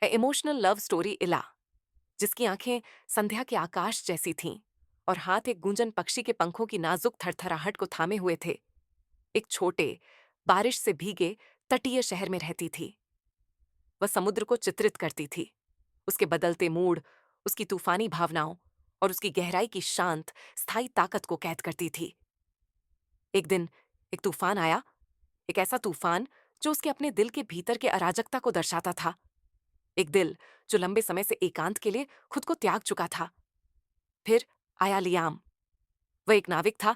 ए emotional love story इला, जिसकी आंखें संध्या के आकाश जैसी थीं और हाथ एक गूंजन पक्षी के पंखों की नाजुक थरथराहट को थामे हुए थे। एक छोटे, बारिश से भीगे तटीय शहर में रहती थी। वह समुद्र को चित्रित करती थी, उसके बदलते मूड, उसकी तूफानी भावनाओं और उसकी गहराई की शांत, स्थायी ताकत को कैद करती थी। एक दिन एक तूफान आया, एक ऐसा तूफान जो उसके अपने दिल के भीतर के अराजकता को दर्शाता था। एक दिल जो लंबे समय से एकांत के लिए खुद को त्याग चुका था। फिर आया लियाम। वह एक नाविक था।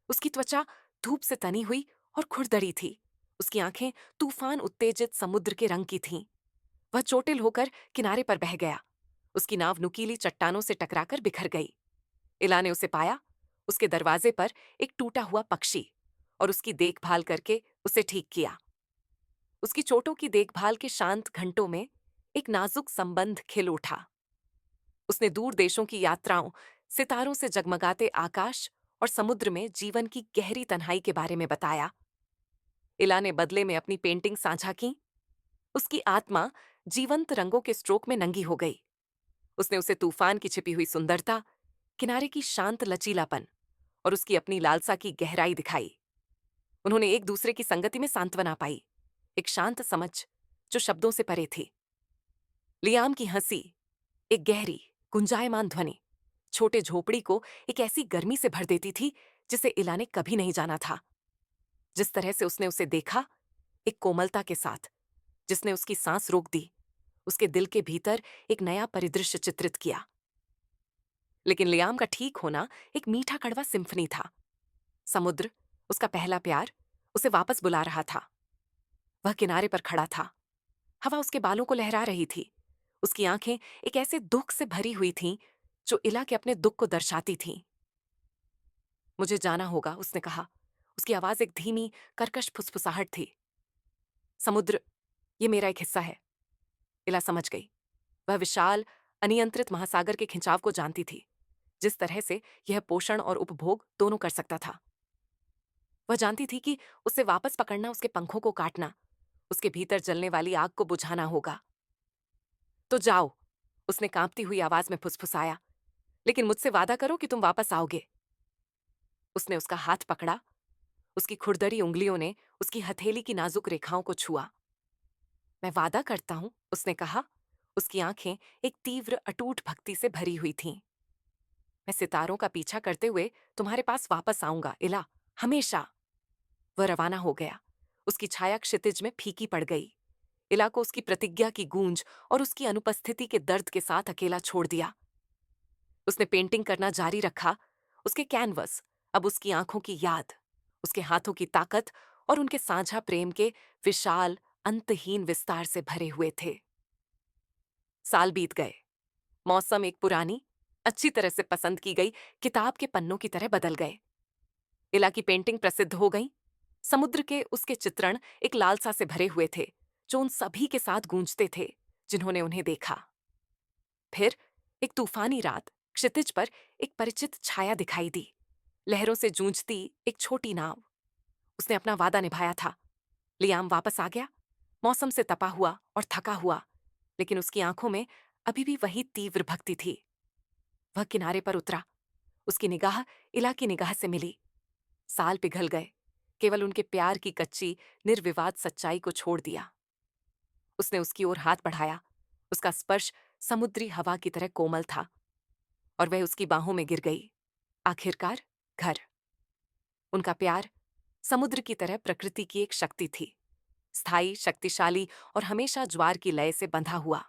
उसकी त्वचा धूप से तनी हुई और खुरदरी थी। उसकी आंखें तूफान उत्तेजित समुद्र के रंग की थीं। वह चोटिल होकर किनारे पर बह गया। उसकी नाव नुकीली चट्टानों से टकराकर बिखर गई। इला ने उसे पाया, उसके दरवाजे पर एक टूटा हुआ पक्षी, और उसकी देखभाल करके उसे ठीक किया। उसकी चोटों की देखभाल के शांत घंटों में एक नाजुक संबंध खिल उठा। उसने दूर देशों की यात्राओं, सितारों से जगमगाते आकाश और समुद्र में जीवन की गहरी तन्हाई के बारे में बताया। इला ने बदले में अपनी पेंटिंग साझा की। उसकी आत्मा जीवंत रंगों के स्ट्रोक में नंगी हो गई। उसने उसे तूफान की छिपी हुई सुंदरता, किनारे की शांत लचीलापन और उसकी अपनी लालसा की गहराई दिखाई। उन्होंने एक दूसरे की संगति में सांत्वना पाई, एक शांत समझ जो शब्दों से परे थी। लियाम की हंसी, एक गहरी, गुंजायमान ध्वनि, छोटे झोपड़ी को एक ऐसी गर्मी से भर देती थी जिसे इला ने कभी नहीं जाना था। जिस तरह से उसने उसे देखा, एक कोमलता के साथ जिसने उसकी सांस रोक दी, उसके दिल के भीतर एक नया परिदृश्य चित्रित किया। लेकिन लियाम का ठीक होना एक मीठा कड़वा सिम्फनी था। समुद्र, उसका पहला प्यार, उसे वापस बुला रहा था। वह किनारे पर खड़ा था। हवा उसके बालों को लहरा रही थी। उसकी आंखें एक ऐसे दुख से भरी हुई थीं जो इला के अपने दुख को दर्शाती थीं। मुझे जाना होगा, उसने कहा। उसकी आवाज एक धीमी, कर्कश फुसफुसाहट थी। समुद्र, ये मेरा एक हिस्सा है। इला समझ गई। वह विशाल, अनियंत्रित महासागर के खिंचाव को जानती थी, जिस तरह से यह पोषण और उपभोग दोनों कर सकता था। वह जानती थी कि उसे वापस पकड़ना उसके पंखों को काटना, उसके भीतर जलने वाली आग को बुझाना होगा। तो जाओ, उसने कांपती हुई आवाज में फुसफुसाया, लेकिन मुझसे वादा करो कि तुम वापस आओगे। उसने उसका हाथ पकड़ा। उसकी खुरदरी उंगलियों ने उसकी हथेली की नाजुक रेखाओं को छुआ। मैं वादा करता हूं, उसने कहा। उसकी आंखें एक तीव्र, अटूट भक्ति से भरी हुई थीं। मैं सितारों का पीछा करते हुए तुम्हारे पास वापस आऊंगा, इला, हमेशा। वह रवाना हो गया। उसकी छाया क्षितिज में फीकी पड़ गई। इला को उसकी प्रतिज्ञा की गूंज और उसकी अनुपस्थिति के दर्द के साथ अकेला छोड़ दिया। उसने पेंटिंग करना जारी रखा। उसके कैनवस अब उसकी आंखों की याद, उसके हाथों की ताकत और उनके साझा प्रेम के विशाल, अंतहीन विस्तार से भरे हुए थे। साल बीत गए। मौसम एक पुरानी, अच्छी तरह से पसंद की गई किताब के पन्नों की तरह बदल गए। इला की पेंटिंग प्रसिद्ध हो गई। समुद्र के उसके चित्रण एक लालसा से भरे हुए थे जो उन सभी के साथ गूंजते थे जिन्होंने उन्हें देखा। फिर एक तूफानी रात, क्षितिज पर एक परिचित छाया दिखाई दी। लहरों से जूझती एक छोटी नाव। उसने अपना वादा निभाया था। लियाम वापस आ गया, मौसम से तपा हुआ और थका हुआ, लेकिन उसकी आंखों में अभी भी वही तीव्र भक्ति थी। वह किनारे पर उतरा। उसकी निगाह इला की निगाह से मिली। साल पिघल गए, केवल उनके प्यार की कच्ची, निर्विवाद सच्चाई को छोड़ दिया। उसने उसकी ओर हाथ बढ़ाया। उसका स्पर्श समुद्री हवा की तरह कोमल था, और वह उसकी बाहों में गिर गई। आखिरकार घर। उनका प्यार समुद्र की तरह प्रकृति की एक शक्ति थी, स्थायी, शक्तिशाली और हमेशा ज्वार की लय से बंधा हुआ।